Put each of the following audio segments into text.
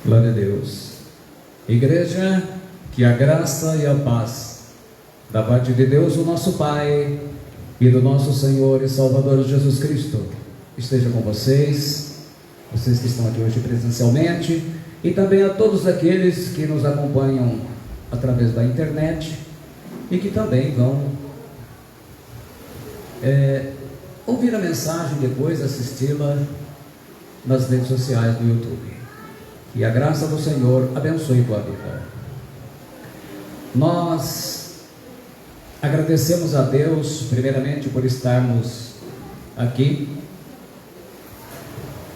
Glória a Deus. Igreja, que a graça e a paz da parte de Deus, o nosso Pai, e do nosso Senhor e Salvador Jesus Cristo esteja com vocês que estão aqui hoje presencialmente, e também a todos aqueles que nos acompanham através da internet e que também vão ouvir a mensagem depois, assisti-la nas redes sociais do YouTube. Que a graça do Senhor abençoe tua vida. Nós agradecemos a Deus primeiramente por estarmos aqui,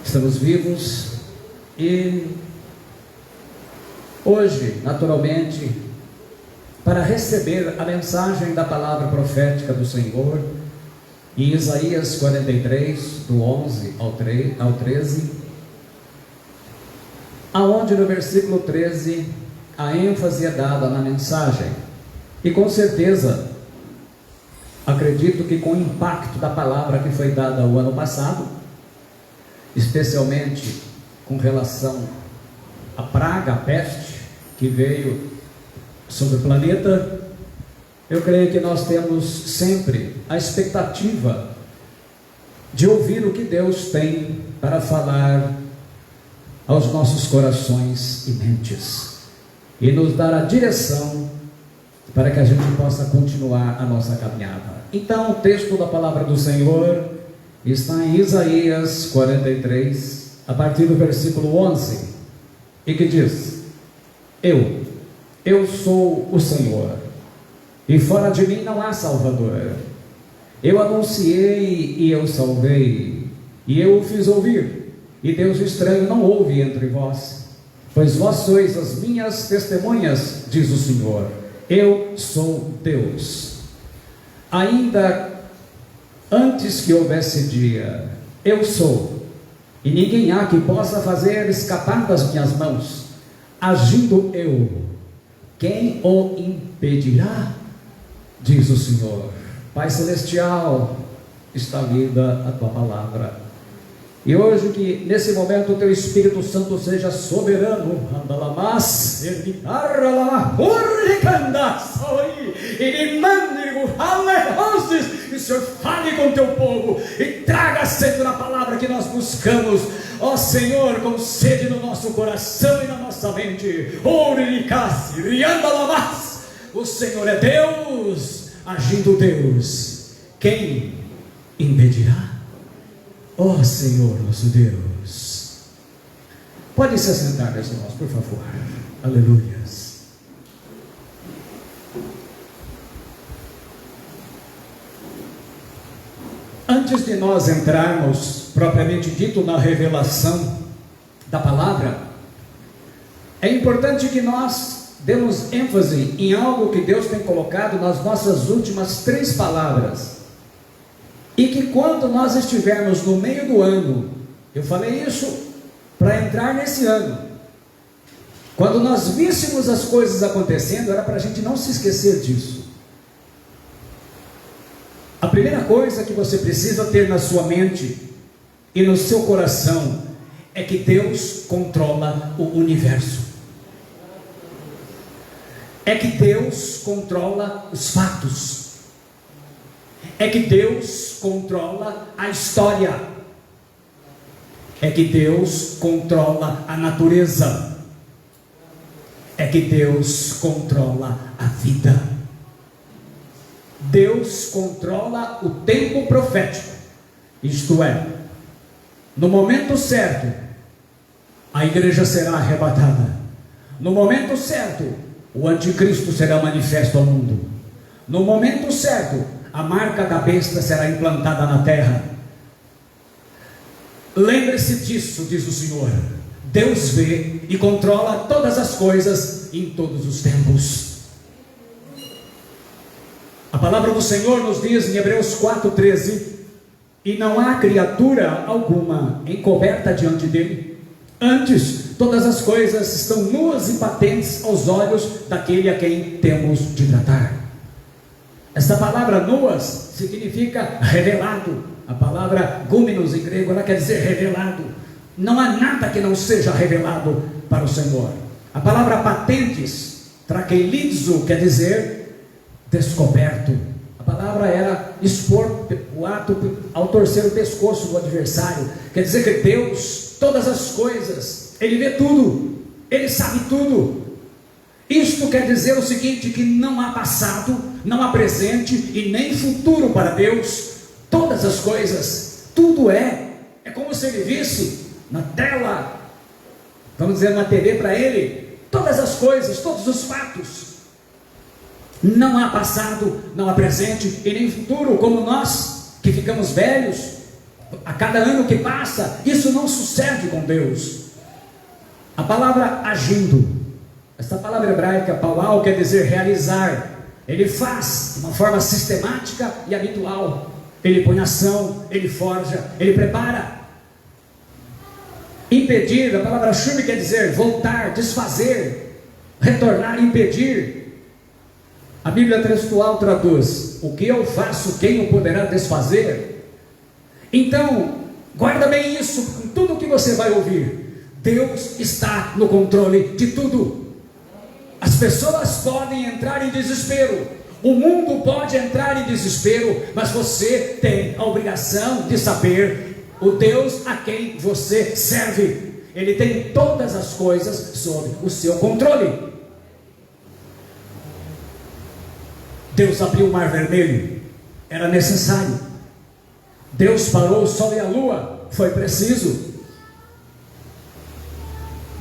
estamos vivos, e hoje, naturalmente, para receber a mensagem da palavra profética do Senhor, em Isaías 43, do 11 ao 13, aonde no versículo 13, a ênfase é dada na mensagem, e com certeza, acredito que com o impacto da palavra que foi dada o ano passado, especialmente com relação à praga, à peste, que veio sobre o planeta, eu creio que nós temos sempre a expectativa de ouvir o que Deus tem para falar aos nossos corações e mentes, e nos dar a direção para que a gente possa continuar a nossa caminhada. Então, o texto da palavra do Senhor está em Isaías 43, a partir do versículo 11, e que diz: Eu sou o Senhor, e fora de mim não há Salvador. Eu anunciei e eu salvei, e eu o fiz ouvir, e Deus estranho não houve entre vós, pois vós sois as minhas testemunhas, diz o Senhor. Eu sou Deus. Ainda antes que houvesse dia, eu sou, e ninguém há que possa fazer escapar das minhas mãos. Agindo eu, quem o impedirá? Diz o Senhor. Pai Celestial, está lida a tua palavra, e hoje que nesse momento o teu Espírito Santo seja soberano, e o Senhor fale com o teu povo, e traga sempre na palavra que nós buscamos, ó Senhor, com sede no nosso coração e na nossa mente. O Senhor é Deus, agindo Deus, quem impedirá? Ó Senhor nosso Deus. Pode se assentar, meus irmãos, por favor. Aleluias. Antes de nós entrarmos propriamente dito na revelação da palavra, é importante que nós demos ênfase em algo que Deus tem colocado nas nossas últimas 3 palavras, e que quando nós estivermos no meio do ano, eu falei isso para entrar nesse ano, quando nós víssemos as coisas acontecendo, era para a gente não se esquecer disso. A primeira coisa que você precisa ter na sua mente e no seu coração é que Deus controla o universo. É que Deus controla os fatos. É que Deus controla a história. É que Deus controla a natureza. É que Deus controla a vida. Deus controla o tempo profético. Isto é, no momento certo, a igreja será arrebatada. No momento certo, o anticristo será manifesto ao mundo. No momento certo, a marca da besta será implantada na terra. Lembre-se disso, diz o Senhor. Deus vê e controla todas as coisas em todos os tempos. A palavra do Senhor nos diz em Hebreus 4:13: e não há criatura alguma encoberta diante dele. Antes, todas as coisas estão nuas e patentes aos olhos daquele a quem temos de tratar. Esta palavra nuas significa revelado. A palavra gúmenos em grego, ela quer dizer revelado. Não há nada que não seja revelado para o Senhor. A palavra patentes, traquelizo, quer dizer descoberto. A palavra era expor o ato ao torcer o pescoço do adversário. Quer dizer que Deus, todas as coisas, Ele vê tudo, Ele sabe tudo. Isto quer dizer o seguinte, que não há passado, não há presente e nem futuro para Deus. Todas as coisas, tudo é como se Ele visse na tela, vamos dizer, na TV para Ele, todas as coisas, todos os fatos. Não há passado, não há presente e nem futuro, como nós que ficamos velhos, a cada ano que passa, isso não sucede com Deus. A palavra agindo, esta palavra hebraica, paual, quer dizer realizar. Ele faz de uma forma sistemática e habitual. Ele põe ação, ele forja, ele prepara. Impedir, a palavra shub quer dizer voltar, desfazer, retornar, impedir. A Bíblia textual traduz: o que eu faço, quem o poderá desfazer? Então, guarda bem isso com tudo que você vai ouvir. Deus está no controle de tudo. As pessoas podem entrar em desespero, o mundo pode entrar em desespero, mas você tem a obrigação de saber o Deus a quem você serve. Ele tem todas as coisas sob o seu controle. Deus abriu o mar vermelho, era necessário. Deus parou o sol e a lua, foi preciso.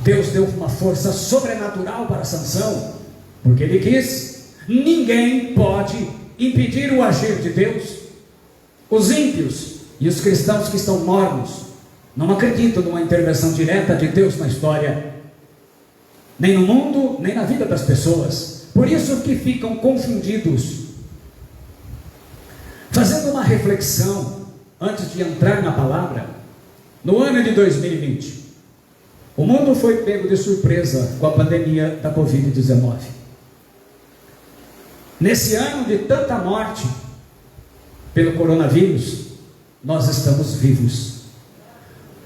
Deus deu uma força sobrenatural para Sansão, porque Ele quis. Ninguém pode impedir o agir de Deus. Os ímpios e os cristãos que estão mornos não acreditam numa intervenção direta de Deus na história, nem no mundo, nem na vida das pessoas. Por isso que ficam confundidos. Fazendo uma reflexão antes de entrar na palavra, no ano de 2020, o mundo foi pego de surpresa com a pandemia da Covid-19. Nesse ano de tanta morte pelo coronavírus, nós estamos vivos.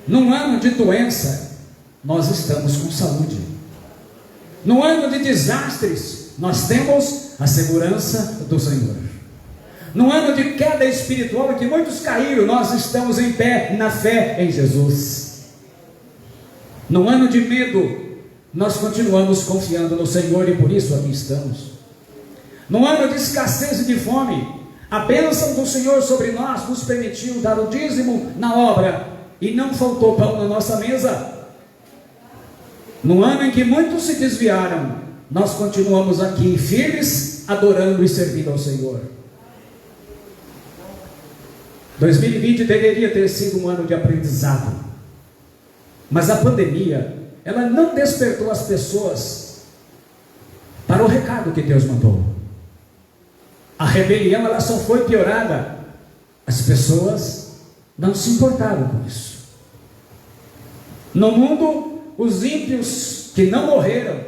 Num ano de doença, nós estamos com saúde. No ano de desastres, nós temos a segurança do Senhor. No ano de queda espiritual em que muitos caíram, nós estamos em pé na fé em Jesus. No ano de medo, nós continuamos confiando no Senhor e por isso aqui estamos. No ano de escassez e de fome, a bênção do Senhor sobre nós nos permitiu dar o dízimo na obra e não faltou pão na nossa mesa. No ano em que muitos se desviaram, nós continuamos aqui firmes, adorando e servindo ao Senhor. 2020 deveria ter sido um ano de aprendizado, mas a pandemia, ela não despertou as pessoas para o recado que Deus mandou. A rebelião, ela só foi piorada. As pessoas não se importaram com isso. No mundo, os ímpios que não morreram,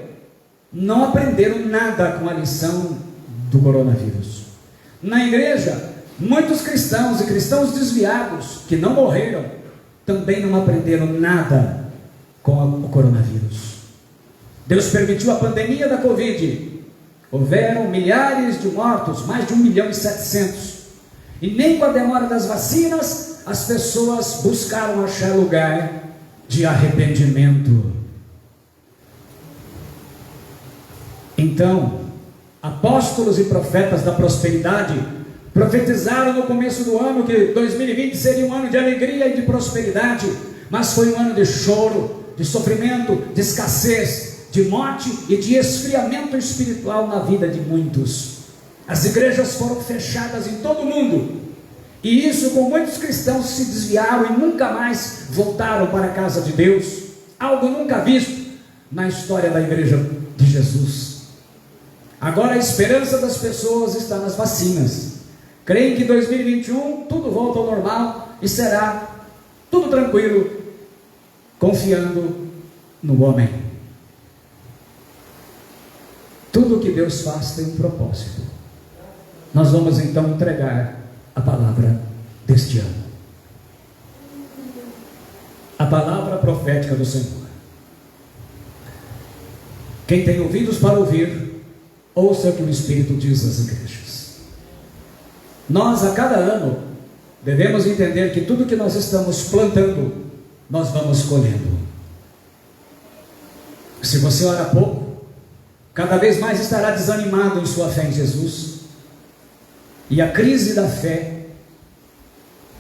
não aprenderam nada com a lição do coronavírus. Na igreja, muitos cristãos e cristãos desviados que não morreram, também não aprenderam nada com o coronavírus. Deus permitiu a pandemia da Covid. Houveram milhares de mortos, mais de 1.700.000. E nem com a demora das vacinas, as pessoas buscaram achar lugar de arrependimento. Então, apóstolos e profetas da prosperidade profetizaram no começo do ano que 2020 seria um ano de alegria e de prosperidade, mas foi um ano de choro, de sofrimento, de escassez, de morte e de esfriamento espiritual na vida de muitos. As igrejas foram fechadas em todo o mundo, e isso com muitos cristãos se desviaram e nunca mais voltaram para a casa de Deus, algo nunca visto na história da igreja de Jesus. Agora a esperança das pessoas está nas vacinas. Creem que em 2021 tudo volta ao normal e será tudo tranquilo, confiando no homem. Tudo que Deus faz tem um propósito. Nós vamos então entregar a palavra deste ano, a palavra profética do Senhor. Quem tem ouvidos para ouvir, ouça o que o Espírito diz às igrejas. Nós, a cada ano, devemos entender que tudo que nós estamos plantando, nós vamos colhendo. Se você ora pouco, cada vez mais estará desanimado em sua fé em Jesus, e a crise da fé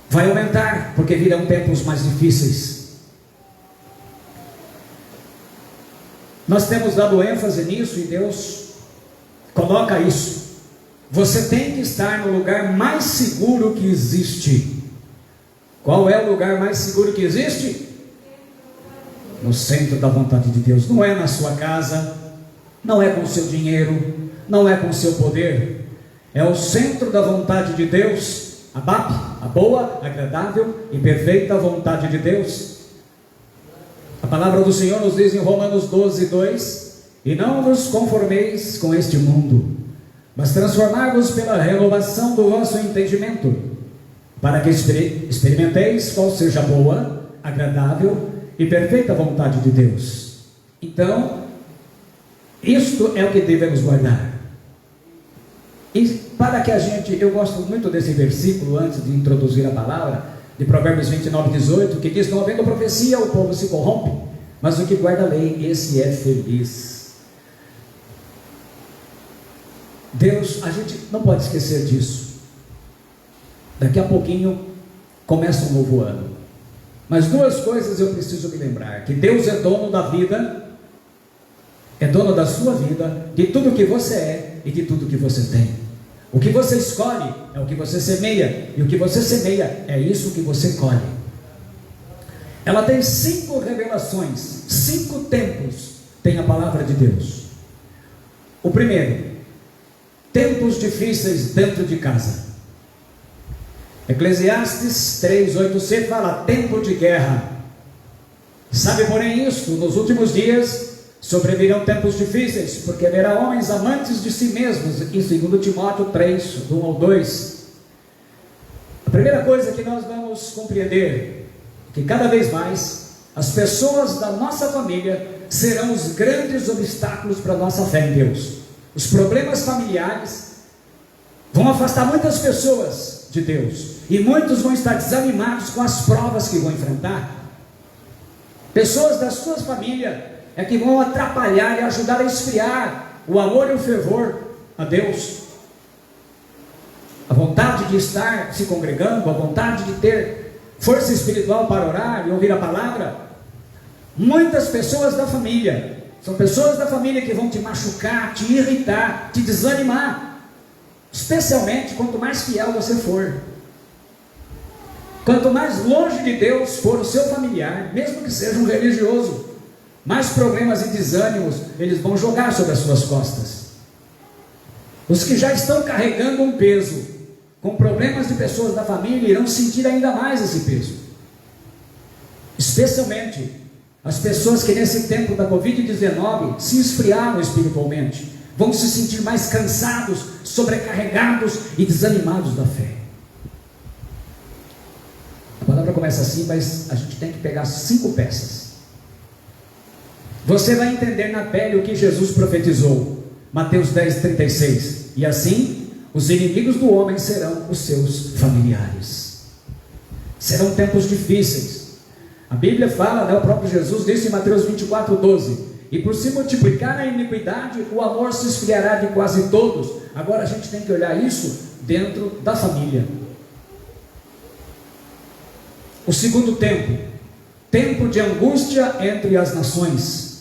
vai aumentar, porque virão tempos mais difíceis. Nós temos dado ênfase nisso, e Deus coloca isso. Você tem que estar no lugar mais seguro que existe. Qual é o lugar mais seguro que existe? No centro da vontade de Deus. Não é na sua casa, não é com o seu dinheiro, não é com o seu poder. É o centro da vontade de Deus, a BAP, a boa, agradável e perfeita vontade de Deus. A palavra do Senhor nos diz em Romanos 12, 2: e não vos conformeis com este mundo, mas transformai-vos pela renovação do vosso entendimento, para que experimenteis qual seja a boa, agradável e perfeita vontade de Deus. Então, isto é o que devemos guardar. E para que a gente, eu gosto muito desse versículo antes de introduzir a palavra, de Provérbios 29, 18, que diz: não havendo profecia, o povo se corrompe, mas o que guarda a lei, esse é feliz. Deus, a gente não pode esquecer disso. Daqui a pouquinho começa um novo ano, mas duas coisas eu preciso me lembrar: que Deus é dono da vida, é dono da sua vida, de tudo que você é e de tudo que você tem. O que você escolhe é o que você semeia, e o que você semeia é isso que você colhe. Ela tem 5 revelações, 5 tempos tem a palavra de Deus. O primeiro, tempos difíceis dentro de casa. Eclesiastes 3:8c fala tempo de guerra. Sabe, porém, isto: nos últimos dias sobrevirão tempos difíceis, porque haverá homens amantes de si mesmos, em 2 Timóteo 3, do 1 ao 2. A primeira coisa que nós vamos compreender é que cada vez mais as pessoas da nossa família serão os grandes obstáculos para a nossa fé em Deus. Os problemas familiares vão afastar muitas pessoas de Deus, e muitos vão estar desanimados com as provas que vão enfrentar. Pessoas da sua família é que vão atrapalhar e ajudar a esfriar o amor e o fervor a Deus, a vontade de estar se congregando, a vontade de ter força espiritual para orar e ouvir a palavra. Muitas pessoas da família, são pessoas da família que vão te machucar, te irritar, te desanimar, especialmente quanto mais fiel você for. Quanto mais longe de Deus for o seu familiar, mesmo que seja um religioso, mais problemas e desânimos eles vão jogar sobre as suas costas. Os que já estão carregando um peso com problemas de pessoas da família irão sentir ainda mais esse peso, especialmente as pessoas que nesse tempo da Covid-19 se esfriaram espiritualmente, vão se sentir mais cansados, sobrecarregados e desanimados da fé. A palavra começa assim, mas a gente tem que pegar 5 peças. Você vai entender na pele o que Jesus profetizou, Mateus 10:36, e assim os inimigos do homem serão os seus familiares. Serão tempos difíceis. A Bíblia fala, o próprio Jesus disse em Mateus 24:12, e por se multiplicar a iniquidade, o amor se esfriará de quase todos. Agora a gente tem que olhar isso dentro da família. O segundo tempo, tempo de angústia entre as nações.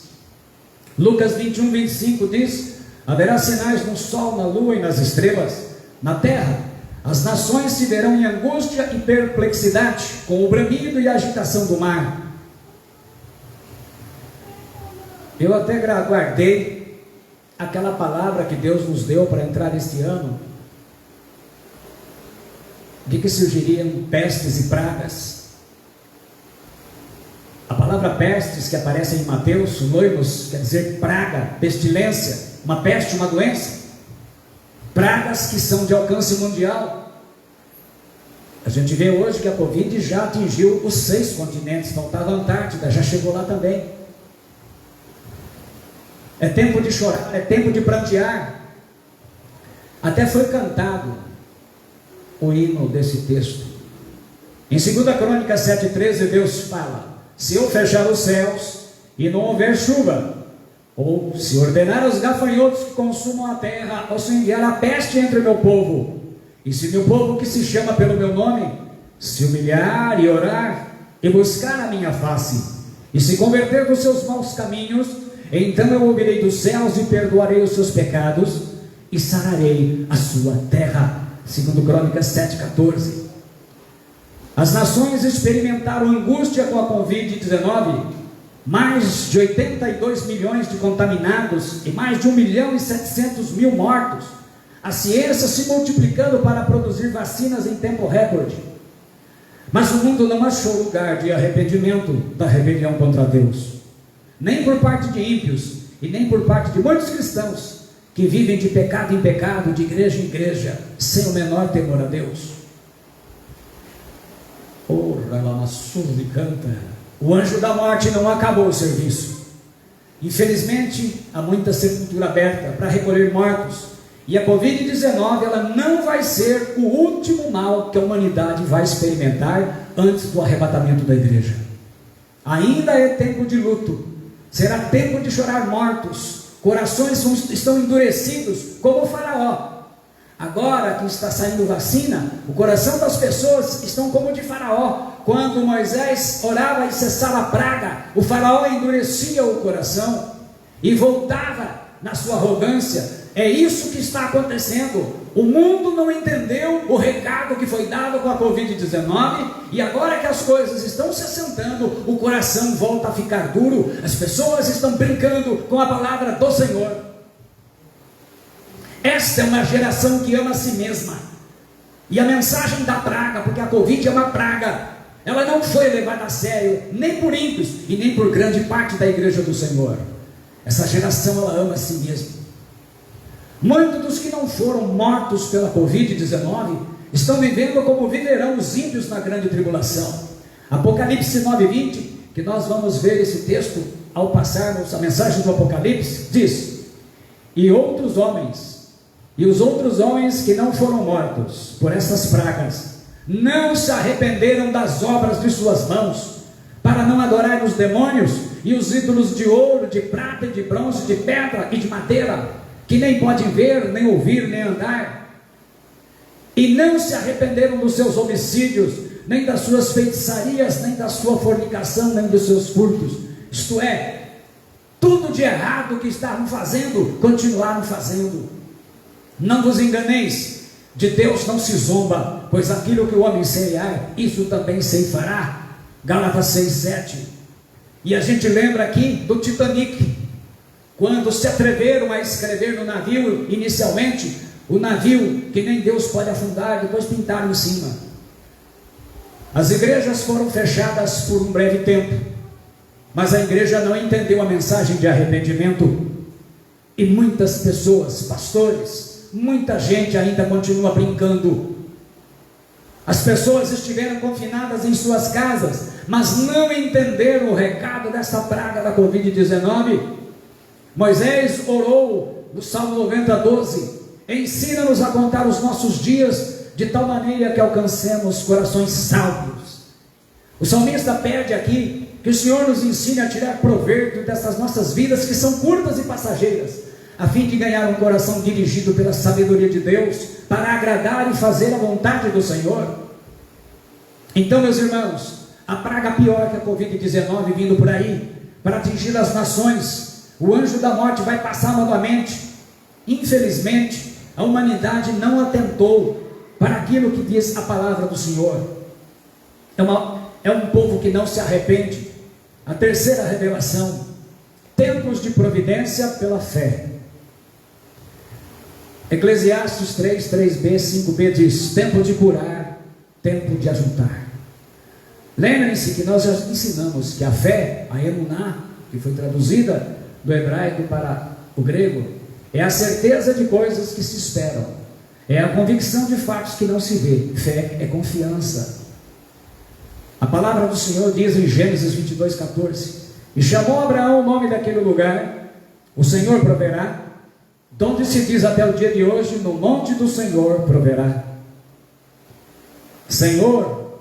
Lucas 21:25 diz: haverá sinais no sol, na lua e nas estrelas, na terra. As nações se verão em angústia e perplexidade, com o bramido e a agitação do mar. Eu até guardei aquela palavra que Deus nos deu para entrar este ano, de que surgiriam pestes e pragas. A palavra pestes, que aparece em Mateus, noivos, quer dizer praga, pestilência, uma peste, uma doença. Pragas que são de alcance mundial. A gente vê hoje que a Covid já atingiu os 6 continentes, faltava a Antártida, já chegou lá também. é tempo de chorar, é tempo de prantear. Até foi cantado o hino desse texto. Em 2 Crônicas 7,13, Deus fala: se eu fechar os céus e não houver chuva, ou se ordenar aos gafanhotos que consumam a terra, ou se enviar a peste entre o meu povo, e se meu povo que se chama pelo meu nome se humilhar e orar e buscar a minha face, e se converter dos seus maus caminhos, então eu ouvirei dos céus e perdoarei os seus pecados e sararei a sua terra. 2 Crônicas 7,14. As nações experimentaram angústia com a Covid-19, mais de 82 milhões de contaminados e mais de 1.700.000 mortos. A ciência se multiplicando para produzir vacinas em tempo recorde. Mas o mundo não achou lugar de arrependimento da rebelião contra Deus, nem por parte de ímpios e nem por parte de muitos cristãos que vivem de pecado em pecado, de igreja em igreja, sem o menor temor a Deus. Ora, lá na surda canta. O anjo da morte não acabou o serviço. Infelizmente, há muita sepultura aberta para recolher mortos. E a Covid-19, ela não vai ser o último mal que a humanidade vai experimentar antes do arrebatamento da igreja. Ainda é tempo de luto. Será tempo de chorar mortos. Corações estão endurecidos como o Faraó. Agora que está saindo vacina, o coração das pessoas estão como o de Faraó. Quando Moisés orava e cessava a praga, o Faraó endurecia o coração e voltava na sua arrogância. É isso que está acontecendo. O mundo não entendeu o recado que foi dado com a Covid-19, e agora que as coisas estão se assentando, o coração volta a ficar duro. As pessoas estão brincando com a palavra do Senhor. Esta é uma geração que ama a si mesma. E a mensagem da praga, porque a Covid é uma praga, ela não foi levada a sério, nem por ímpios e nem por grande parte da igreja do Senhor. Essa geração, ela ama a si mesma. Muitos dos que não foram mortos pela Covid-19 estão vivendo como viverão os ímpios na grande tribulação. Apocalipse 9:20, que nós vamos ver esse texto ao passarmos a mensagem do Apocalipse, diz: e os outros homens que não foram mortos por essas pragas, não se arrependeram das obras de suas mãos, para não adorar os demônios e os ídolos de ouro, de prata e de bronze, de pedra e de madeira, que nem podem ver, nem ouvir, nem andar, e não se arrependeram dos seus homicídios, nem das suas feitiçarias, nem da sua fornicação, nem dos seus furtos. Isto é, tudo de errado que estavam fazendo, continuaram fazendo. Não vos enganeis, de Deus não se zomba, pois aquilo que o homem semear, isso também ceifará. Gálatas 6:7. E a gente lembra aqui do Titanic, quando se atreveram a escrever no navio, inicialmente, o navio que nem Deus pode afundar, depois pintaram em cima. As igrejas foram fechadas por um breve tempo, mas a igreja não entendeu a mensagem de arrependimento, e muitas pessoas, pastores, muita gente ainda continua brincando. As pessoas estiveram confinadas em suas casas, mas não entenderam o recado dessa praga da Covid-19. Moisés orou no Salmo 90:12: ensina-nos a contar os nossos dias, de tal maneira que alcancemos corações salvos. O salmista pede aqui que o Senhor nos ensine a tirar proveito dessas nossas vidas que são curtas e passageiras, a fim de ganhar um coração dirigido pela sabedoria de Deus, para agradar e fazer a vontade do Senhor. Então, meus irmãos, a praga pior que a Covid-19 vindo por aí, para atingir as nações, o anjo da morte vai passar novamente. Infelizmente, a humanidade não atentou para aquilo que diz a palavra do Senhor. É um povo que não se arrepende. A terceira revelação: tempos de providência pela fé. Eclesiastes 3:3b, 5b diz: tempo de curar, tempo de ajuntar. Lembrem-se que nós já ensinamos que a fé, a emuná, que foi traduzida do hebraico para o grego, é a certeza de coisas que se esperam, é a convicção de fatos que não se vê. Fé é confiança. A palavra do Senhor diz em Gênesis 22:14: e chamou Abraão o nome daquele lugar: o Senhor proverá, donde se diz até o dia de hoje, no monte do Senhor proverá. Senhor,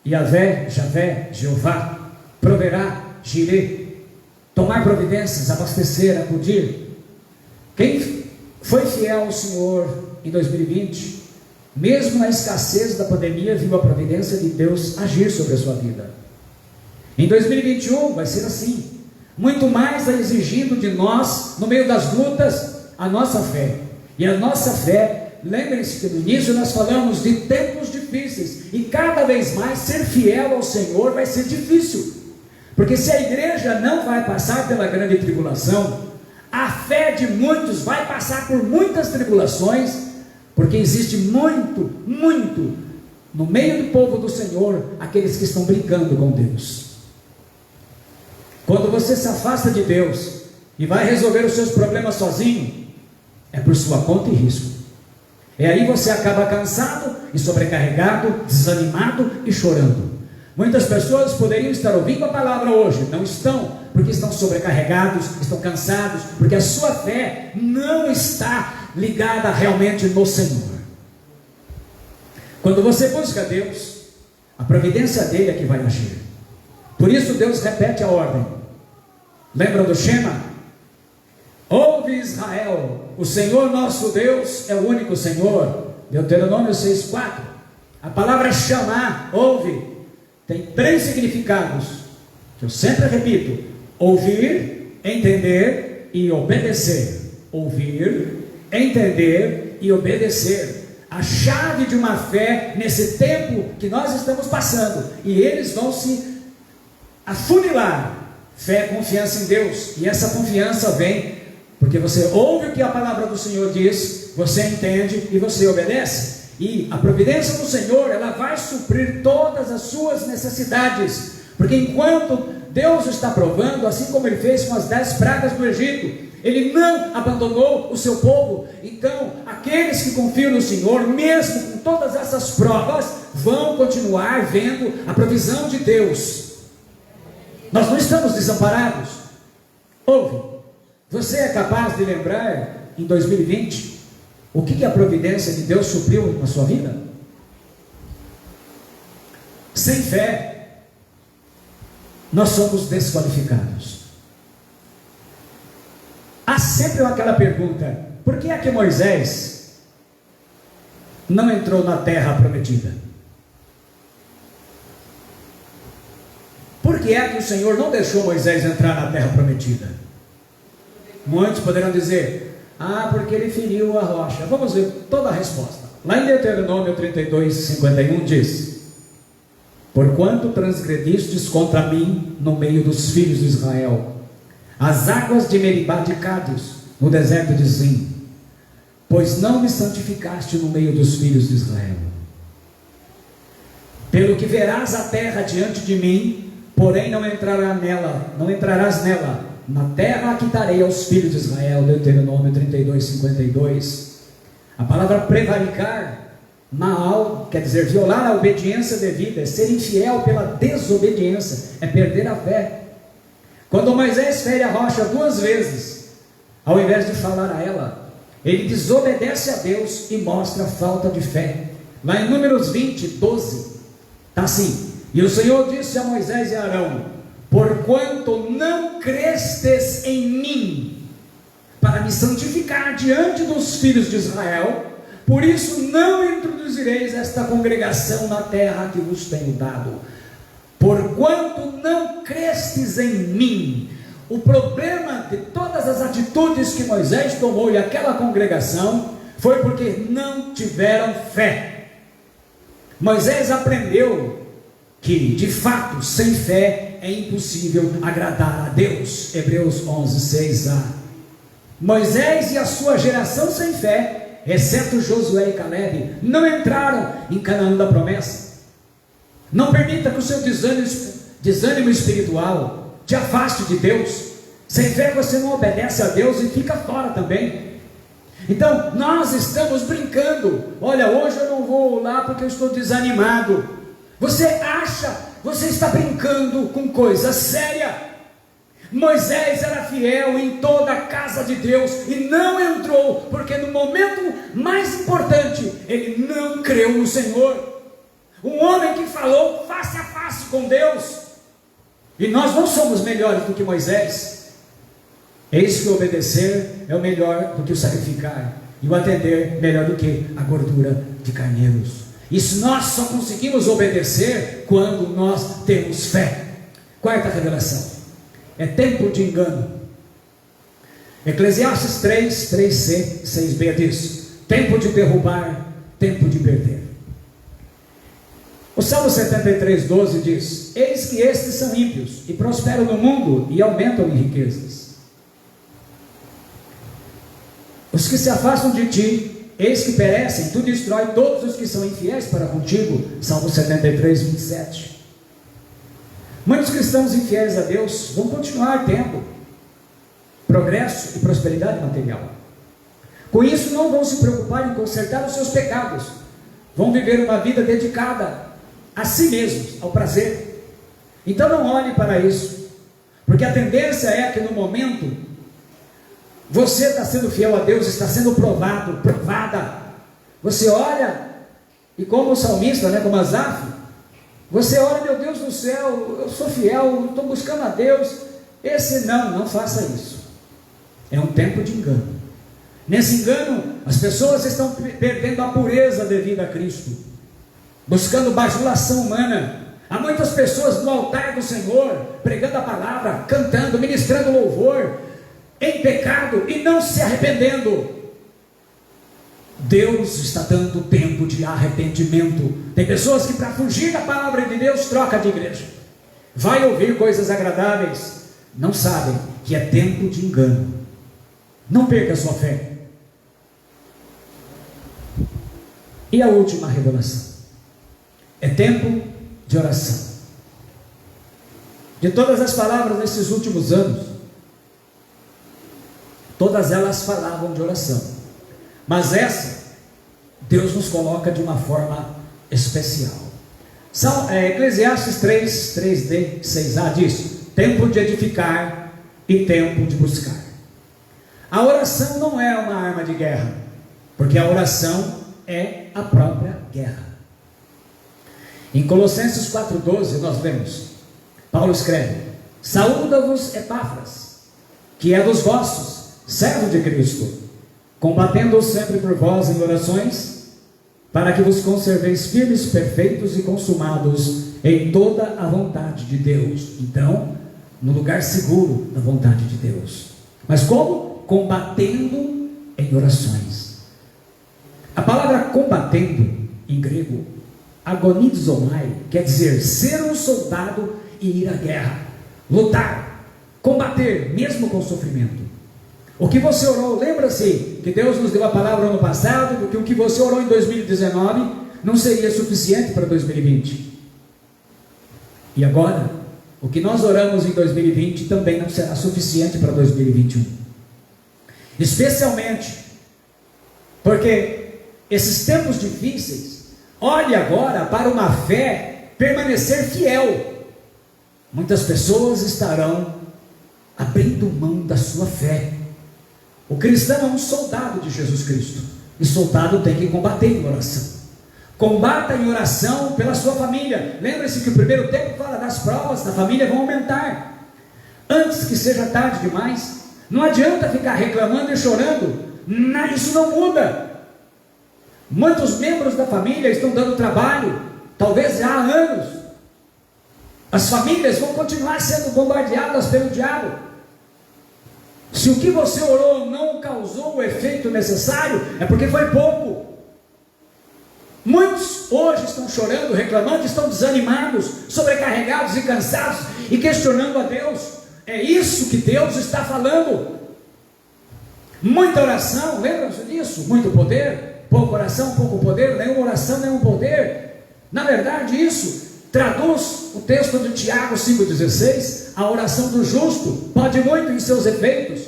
Yahvé, Javé, Jeová, proverá, Jirê, tomar providências, abastecer, acudir. Quem foi fiel ao Senhor em 2020, mesmo na escassez da pandemia, viu a providência de Deus agir sobre a sua vida. Em 2021 vai ser assim, muito mais exigindo de nós, no meio das lutas, a nossa fé. E a nossa fé, lembrem-se que no início nós falamos de tempos difíceis, e cada vez mais ser fiel ao Senhor vai ser difícil, porque se a igreja não vai passar pela grande tribulação, a fé de muitos vai passar por muitas tribulações, porque existe muito no meio do povo do Senhor, aqueles que estão brincando com Deus. Quando você se afasta de Deus e vai resolver os seus problemas sozinho, é por sua conta e risco. E aí você acaba cansado e sobrecarregado, desanimado e chorando. Muitas pessoas poderiam estar ouvindo a palavra hoje, não estão, porque estão sobrecarregados, estão cansados, porque a sua fé não está ligada realmente no Senhor. Quando você busca Deus, a providência dele é que vai agir. Por isso Deus repete a ordem. Lembram do Shema? Ouve Israel, o Senhor nosso Deus é o único Senhor. Deuteronômio 6,4. A palavra chamar, ouve, tem 3 significados, que eu sempre repito: ouvir, entender e obedecer. Ouvir, entender e obedecer. A chave de uma fé nesse tempo que nós estamos passando, e eles vão se afunilar. Fé, confiança em Deus, e essa confiança vem porque você ouve o que a palavra do Senhor diz, você entende e você obedece. E a providência do Senhor, ela vai suprir todas as suas necessidades, porque enquanto Deus está provando, assim como ele fez com as 10 pragas do Egito, ele não abandonou o seu povo. Então aqueles que confiam no Senhor, mesmo com todas essas provas, vão continuar vendo a provisão de Deus. Nós não estamos desamparados. Ouve, você é capaz de lembrar em 2020 o que a providência de Deus supriu na sua vida? Sem fé, nós somos desqualificados. Há sempre aquela pergunta: por que é que Moisés não entrou na terra prometida? Por que é que o Senhor não deixou Moisés entrar na terra prometida? Muitos poderão dizer: porque ele feriu a rocha. Vamos ver toda a resposta. Lá em Deuteronômio 32:51 diz: porquanto transgredistes contra mim no meio dos filhos de Israel, as águas de Meribá de Cádiz, no deserto de Zim, pois não me santificaste no meio dos filhos de Israel. Pelo que verás a terra diante de mim, porém não entrarás nela. Na terra que darei aos filhos de Israel. Deuteronômio 32:52. A palavra prevaricar, Maal, quer dizer violar a obediência devida, é ser infiel pela desobediência, é perder a fé. Quando Moisés fere a rocha 2 vezes, ao invés de falar a ela, ele desobedece a Deus e mostra falta de fé. Lá em Números 20:12 está assim: e o Senhor disse a Moisés e a Arão: porquanto não crestes em mim, para me santificar diante dos filhos de Israel, por isso não introduzireis esta congregação na terra que vos tenho dado. Porquanto não crestes em mim. O problema de todas as atitudes que Moisés tomou e aquela congregação foi porque não tiveram fé. Moisés aprendeu que de fato sem fé é impossível agradar a Deus. Hebreus 11:6a. Moisés e a sua geração sem fé, exceto Josué e Calebe, não entraram em Canaã da promessa. Não permita que o seu desânimo espiritual te afaste de Deus. Sem fé você não obedece a Deus e fica fora também. Então nós estamos brincando: olha, hoje eu não vou lá porque eu estou desanimado. Você está brincando com coisa séria. Moisés era fiel em toda a casa de Deus e não entrou, porque no momento mais importante, ele não creu no Senhor. Um homem que falou face a face com Deus. E nós não somos melhores do que Moisés. Eis que o obedecer é o melhor do que o sacrificar, e o atender melhor do que a gordura de carneiros. Isso nós só conseguimos obedecer quando nós temos fé. Quarta revelação: é tempo de engano. Eclesiastes 3:3c, 6b diz: tempo de derrubar, tempo de perder. O Salmo 73:12 diz: eis que estes são ímpios, e prosperam no mundo, e aumentam em riquezas. Os que se afastam de ti, eis que perecem, tu destrói todos os que são infiéis para contigo. Salmo 73:27. Muitos cristãos infiéis a Deus vão continuar tendo progresso e prosperidade material. Com isso não vão se preocupar em consertar os seus pecados. Vão viver uma vida dedicada a si mesmos, ao prazer. Então não olhe para isso, porque a tendência é que no momento você está sendo fiel a Deus, está sendo provada. Você olha, e como o salmista, como Asaf, você olha, meu Deus do céu, eu sou fiel, estou buscando a Deus. Esse não faça isso. É um tempo de engano. Nesse engano, as pessoas estão perdendo a pureza devida a Cristo, buscando bajulação humana. Há muitas pessoas no altar do Senhor, pregando a palavra, cantando, ministrando louvor, em pecado e não se arrependendo. Deus está dando tempo de arrependimento. Tem pessoas que, para fugir da palavra de Deus, troca de igreja, vai ouvir coisas agradáveis, não sabem que é tempo de engano. Não perca a sua fé. E a última revelação: é tempo de oração. De todas as palavras nesses últimos anos, todas elas falavam de oração, mas essa, Deus nos coloca de uma forma especial. Eclesiastes 3:3d, 6a diz: tempo de edificar e tempo de buscar. A oração não é uma arma de guerra, porque a oração é a própria guerra. Em Colossenses 4:12 nós lemos, Paulo escreve: saúda-vos Epáfras, que é dos vossos, servo de Cristo, combatendo sempre por vós em orações, para que vos conserveis firmes, perfeitos e consumados em toda a vontade de Deus. Então, no lugar seguro da vontade de Deus. Mas como? Combatendo em orações. A palavra combatendo, em grego, agonizomai, quer dizer ser um soldado e ir à guerra, lutar, combater, mesmo com sofrimento. O que você orou, lembra-se que Deus nos deu a palavra no ano passado, que o que você orou em 2019 não seria suficiente para 2020. E agora, o que nós oramos em 2020 também não será suficiente para 2021. Especialmente porque esses tempos difíceis, olhe agora para uma fé permanecer fiel. Muitas pessoas estarão abrindo mão da sua fé. O cristão é um soldado de Jesus Cristo, e soldado tem que combater em oração. Combata em oração pela sua família. Lembre-se que o primeiro tempo fala das provas da família vão aumentar, antes que seja tarde demais. Não adianta ficar reclamando e chorando, isso não muda. Muitos membros da família estão dando trabalho, talvez já há anos. As famílias vão continuar sendo bombardeadas pelo diabo. Se o que você orou não causou o efeito necessário, é porque foi pouco. Muitos hoje estão chorando, reclamando, estão desanimados, sobrecarregados e cansados, e questionando a Deus. É isso que Deus está falando. Muita oração, lembram-se disso? Muito poder, pouca oração, pouco poder, nenhuma oração, nenhum poder. Na verdade, isso traduz o texto de Tiago 5,16, a oração do justo pode muito em seus efeitos.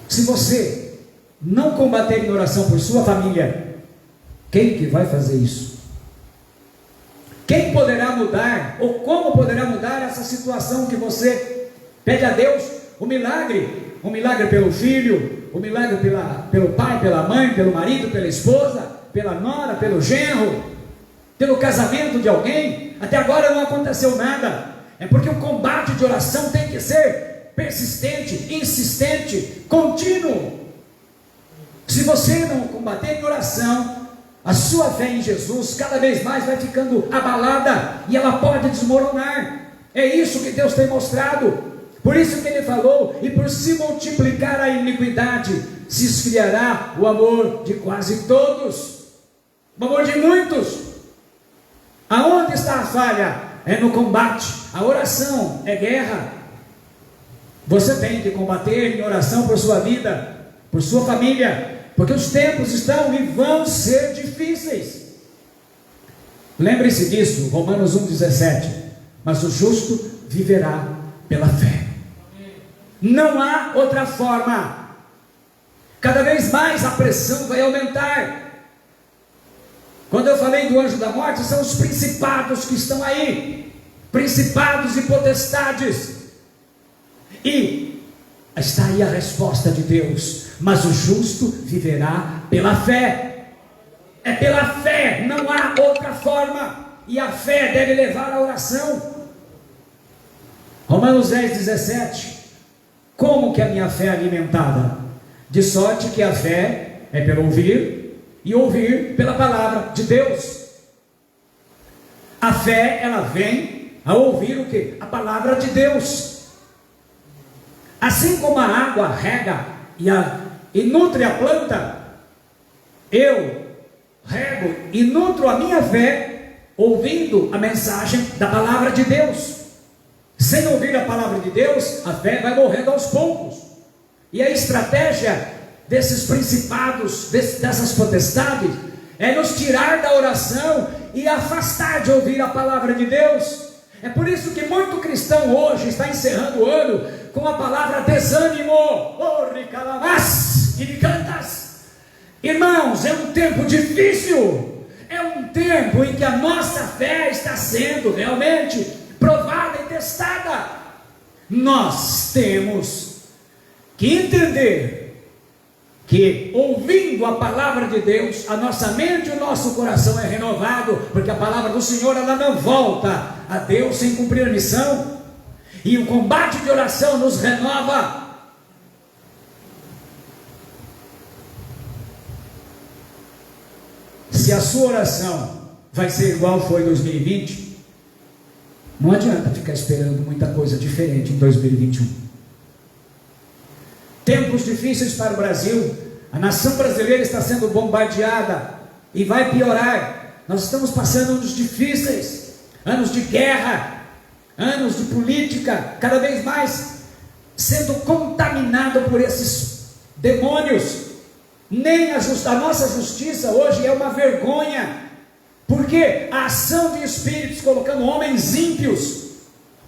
Se você não combater em oração por sua família, quem que vai fazer isso? Quem poderá mudar, ou como poderá mudar essa situação que você Pede a Deus um milagre pelo filho, um milagre pelo pai, pela mãe, pelo marido, pela esposa, pela nora, pelo genro, pelo casamento de alguém. Até agora não aconteceu nada. É porque o combate de oração tem que ser persistente, insistente, contínuo. Se você não combater em oração, a sua fé em Jesus cada vez mais vai ficando abalada e ela pode desmoronar. É isso que Deus tem mostrado. Por isso que Ele falou: e por se multiplicar a iniquidade, se esfriará o amor de quase todos, o amor de muitos. Aonde está a falha? É no combate. A oração é guerra. Você tem que combater em oração por sua vida, por sua família, porque os tempos estão e vão ser difíceis. Lembre-se disso, Romanos 1,17. Mas o justo viverá pela fé. Não há outra forma. Cada vez mais a pressão vai aumentar. Quando eu falei do anjo da morte, são os principados que estão aí, principados e potestades. E está aí a resposta de Deus: mas o justo viverá pela fé. É pela fé, não há outra forma. E a fé deve levar à oração. Romanos 10,17. Como que a minha fé é alimentada? De sorte que a fé é pelo ouvir, e ouvir pela palavra de Deus. A fé, ela vem a ouvir o que? A palavra de Deus. Assim como a água rega e nutre a planta, eu rego e nutro a minha fé ouvindo a mensagem da palavra de Deus. Sem ouvir a palavra de Deus, a fé vai morrendo aos poucos. E a estratégia desses principados, dessas potestades, é nos tirar da oração e afastar de ouvir a palavra de Deus. É por isso que muito cristão hoje está encerrando o ano com a palavra desânimo. Irmãos, é um tempo difícil. É um tempo em que a nossa fé está sendo realmente provada e testada. Nós temos que entender que, ouvindo a palavra de Deus, a nossa mente e o nosso coração é renovado, porque a palavra do Senhor, ela não volta a Deus sem cumprir a missão. E o combate de oração nos renova. Se a sua oração vai ser igual foi em 2020, não adianta ficar esperando muita coisa diferente em 2021. Tempos difíceis para o Brasil. A nação brasileira está sendo bombardeada e vai piorar. Nós estamos passando anos difíceis, anos de guerra, anos de política, cada vez mais sendo contaminado por esses demônios. Nem a nossa justiça hoje é uma vergonha, porque a ação de espíritos colocando homens ímpios.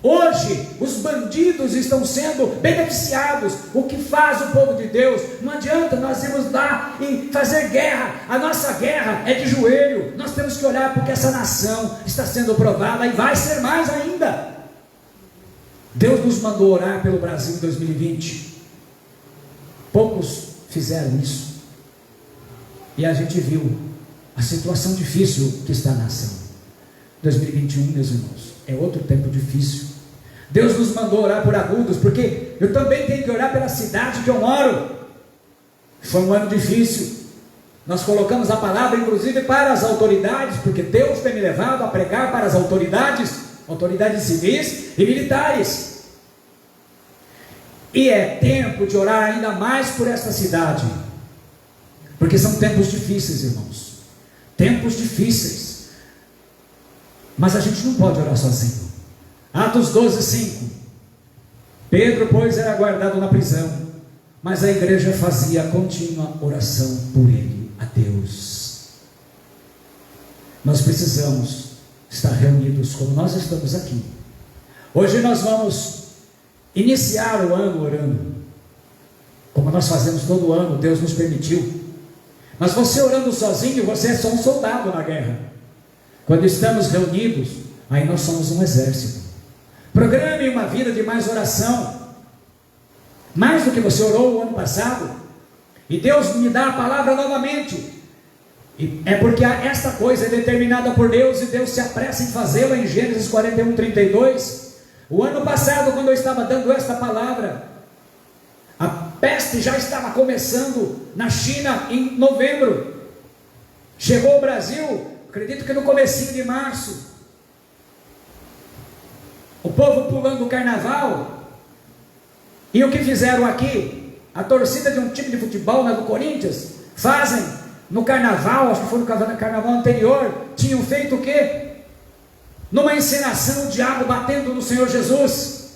Hoje os bandidos estão sendo beneficiados. O que faz o povo de Deus? Não adianta nós irmos lá e fazer guerra. A nossa guerra é de joelho. Nós temos que olhar porque essa nação está sendo provada e vai ser mais ainda. Deus nos mandou orar pelo Brasil em 2020. Poucos fizeram isso. E a gente viu a situação difícil que está a nação. 2021, meus irmãos, é outro tempo difícil. Deus nos mandou orar por Agudos, porque eu também tenho que orar pela cidade que eu moro. Foi um ano difícil. Nós colocamos a palavra inclusive para as autoridades, porque Deus tem me levado a pregar para as autoridades civis e militares. E é tempo de orar ainda mais por esta cidade, porque são tempos difíceis, irmãos. Tempos difíceis. Mas a gente não pode orar sozinho. Atos 12:5. Pedro, pois, era guardado na prisão, mas a igreja fazia contínua oração por ele, a Deus. Nós precisamos estar reunidos como nós estamos aqui. Hoje nós vamos iniciar o ano orando, como nós fazemos todo ano, Deus nos permitiu. Mas você orando sozinho, você é só um soldado na guerra. Quando estamos reunidos, aí nós somos um exército. Programe uma vida de mais oração. mais do que você orou o ano passado, e Deus me dá a palavra novamente, e é porque esta coisa é determinada por Deus, e Deus se apressa em fazê-la. Em Gênesis 41:32, o ano passado, quando eu estava dando esta palavra, a peste já estava começando na China em novembro, chegou ao Brasil, acredito que no comecinho de março, o povo pulando o carnaval. E o que fizeram aqui? A torcida de um time de futebol, do Corinthians, fazem no carnaval, acho que foi no carnaval anterior, tinham feito o quê? Numa encenação, o diabo batendo no Senhor Jesus.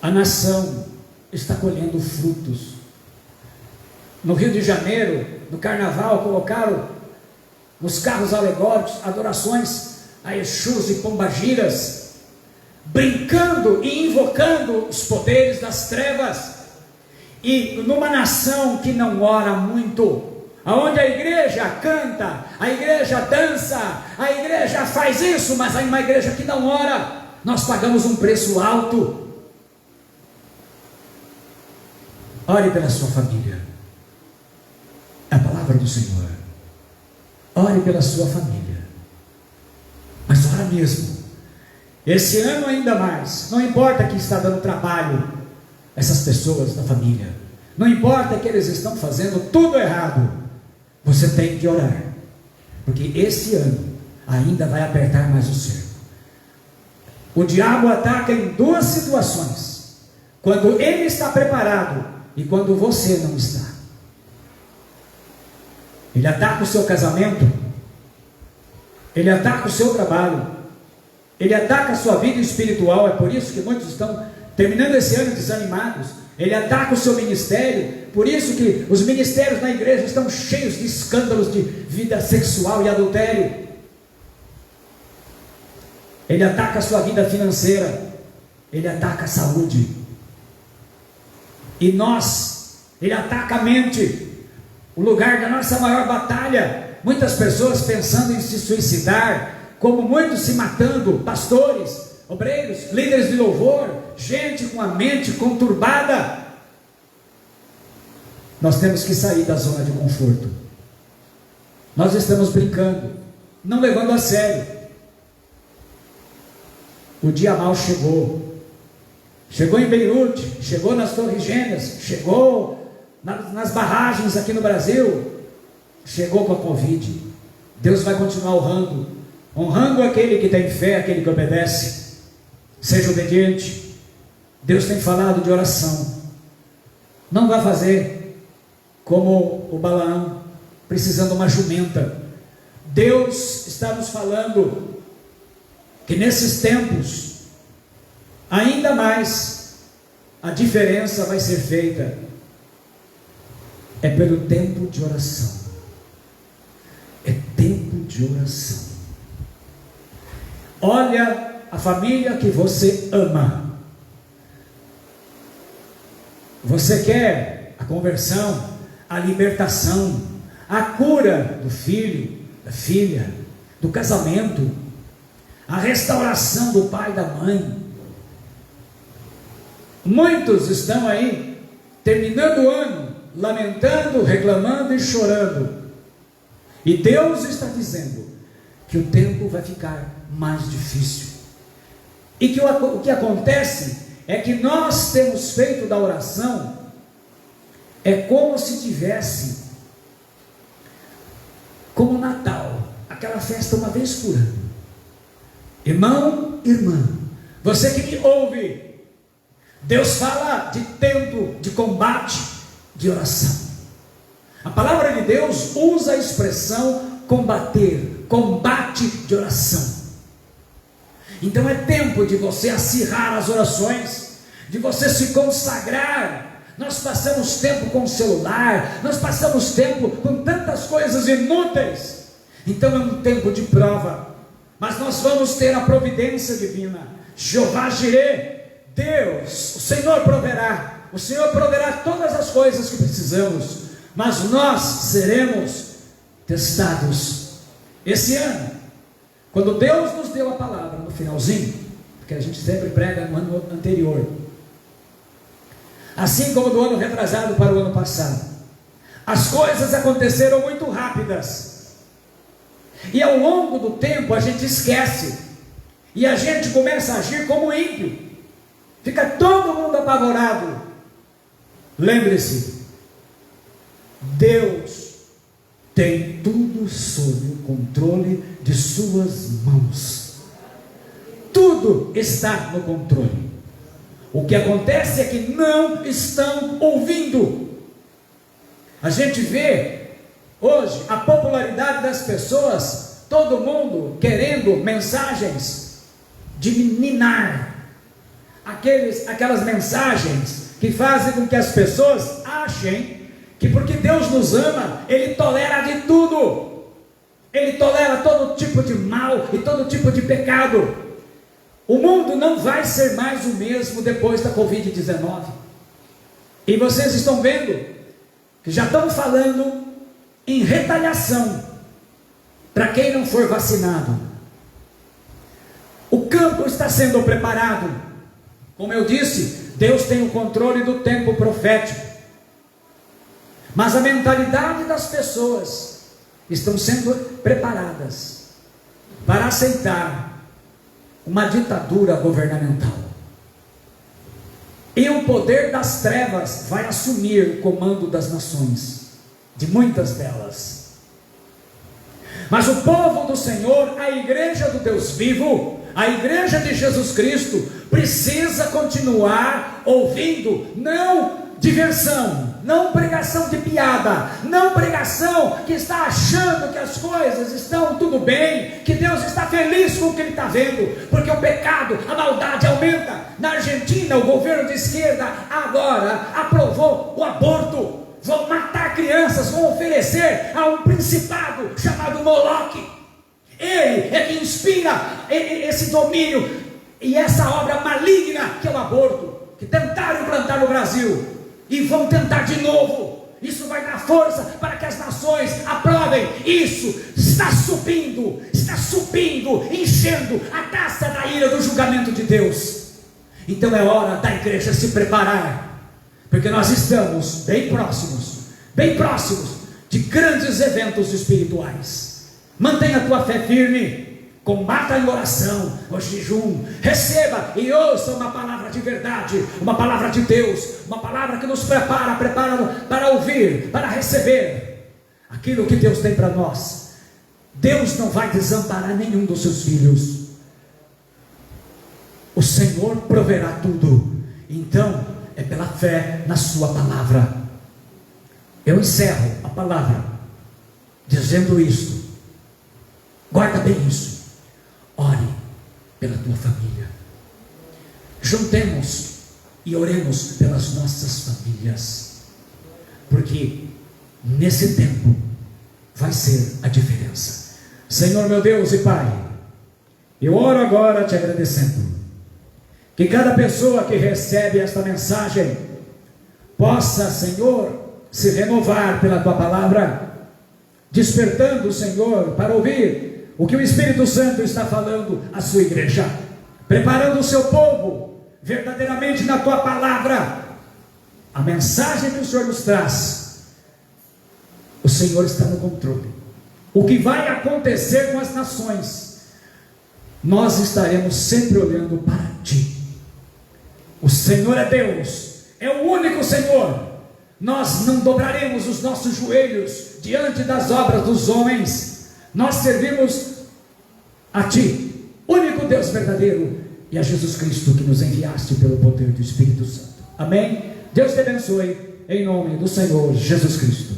A nação está colhendo frutos. No Rio de Janeiro, no carnaval, colocaram nos carros alegóricos adorações a Exus e Pombagiras, brincando e invocando os poderes das trevas. E numa nação que não ora muito, aonde a igreja canta, a igreja dança, a igreja faz isso, mas aí uma igreja que não ora, nós pagamos um preço alto. Ore pela sua família, é a palavra do Senhor. Ore pela sua família, mas ora mesmo. Esse ano ainda mais, não importa que está dando trabalho essas pessoas da família, não importa que eles estão fazendo tudo errado, você tem que orar, porque esse ano ainda vai apertar mais o cerco. O diabo ataca em duas situações: quando ele está preparado e quando você não está. Ele ataca o seu casamento, ele ataca o seu trabalho, ele ataca a sua vida espiritual. É por isso que muitos estão terminando esse ano desanimados. Ele ataca o seu ministério, por isso que os ministérios na igreja estão cheios de escândalos de vida sexual e adultério. Ele ataca a sua vida financeira, ele ataca a saúde, e ele ataca a mente, o lugar da nossa maior batalha. Muitas pessoas pensando em se suicidar, como muitos se matando, pastores, obreiros, líderes de louvor, gente com a mente conturbada. Nós temos que sair da zona de conforto. Nós estamos brincando, não levando a sério. O dia mau chegou em Beirute, chegou nas Torres Gêmeas, chegou nas barragens aqui no Brasil, chegou com a Covid. Deus vai continuar honrando aquele que tem fé, aquele que obedece. Seja obediente. Deus tem falado de oração. Não vai fazer como o Balaão, precisando de uma jumenta. Deus está nos falando que nesses tempos, ainda mais, a diferença vai ser feita é pelo tempo de oração. É tempo de oração. Olha a família que você ama. Você quer a conversão, a libertação, a cura do filho, da filha, do casamento, a restauração do pai e da mãe. Muitos estão aí terminando o ano lamentando, reclamando e chorando, e Deus está dizendo que o tempo vai ficar mais difícil, e que o que acontece é que nós temos feito da oração, é como se tivesse, como Natal, aquela festa uma vez por ano. Irmão, irmã, você que me ouve, Deus fala de tempo de combate, de oração. A palavra de Deus usa a expressão combater, combate de oração. Então é tempo de você acirrar as orações, de você se consagrar. Nós passamos tempo com o celular, nós passamos tempo com tantas coisas inúteis. Então é um tempo de prova, mas nós vamos ter a providência divina. Jeová Jireh, Deus, o Senhor proverá todas as coisas que precisamos, mas nós seremos testados. Esse ano, quando Deus nos deu a palavra no finalzinho, porque a gente sempre prega no ano anterior. Assim como do ano retrasado para o ano passado. As coisas aconteceram muito rápidas. E ao longo do tempo a gente esquece. E a gente começa a agir como ímpio. Fica todo mundo apavorado. Lembre-se, Deus tem tudo sob o controle de suas mãos. Tudo está no controle. O que acontece é que não estão ouvindo. A gente vê hoje a popularidade das pessoas, todo mundo querendo mensagens de ninar. Aquelas mensagens que fazem com que as pessoas achem que porque Deus nos ama, Ele tolera de tudo. Ele tolera todo tipo de mal e todo tipo de pecado. O mundo não vai ser mais o mesmo depois da Covid-19. E vocês estão vendo que já estão falando em retaliação para quem não for vacinado. O campo está sendo preparado. Como eu disse, Deus tem o controle do tempo profético. Mas a mentalidade das pessoas estão sendo preparadas para aceitar uma ditadura governamental. E o poder das trevas vai assumir o comando das nações, de muitas delas. Mas o povo do Senhor, a igreja do Deus vivo, a igreja de Jesus Cristo, precisa continuar ouvindo, não diversão, não pregação de piada, não pregação que está achando que as coisas estão tudo bem, que Deus está feliz com o que Ele está vendo, porque o pecado, a maldade aumenta. Na Argentina, o governo de esquerda agora aprovou o aborto. Vão matar crianças, vão oferecer a um principado chamado Moloque. Ele é que inspira esse domínio e essa obra maligna que é o aborto, que tentaram implantar no Brasil e vão tentar de novo. Isso vai dar força para que as nações aprovem. Isso está subindo, enchendo a taça da ira do julgamento de Deus. Então é hora da igreja se preparar, porque nós estamos bem próximos de grandes eventos espirituais. Mantenha a tua fé firme, combata em oração, o jejum, receba e ouça uma palavra de verdade, uma palavra de Deus, uma palavra que nos prepara para ouvir, para receber aquilo que Deus tem para nós. Deus não vai desamparar nenhum dos seus filhos. O Senhor proverá tudo. Então é pela fé na sua palavra. Eu encerro a palavra dizendo isto. Guarda bem isso. Ore pela tua família. Juntemos e oremos pelas nossas famílias, porque nesse tempo vai ser a diferença. Senhor meu Deus e Pai, eu oro agora te agradecendo que cada pessoa que recebe esta mensagem possa, Senhor, se renovar pela tua palavra, despertando, Senhor, para ouvir o que o Espírito Santo está falando à sua igreja, preparando o seu povo verdadeiramente na tua palavra. A mensagem que o Senhor nos traz, o Senhor está no controle. O que vai acontecer com as nações, nós estaremos sempre olhando para ti. O Senhor é Deus, é o único Senhor. Nós não dobraremos os nossos joelhos diante das obras dos homens. Nós servimos a ti, único Deus verdadeiro, e a Jesus Cristo que nos enviaste pelo poder do Espírito Santo. Amém? Deus te abençoe, em nome do Senhor Jesus Cristo.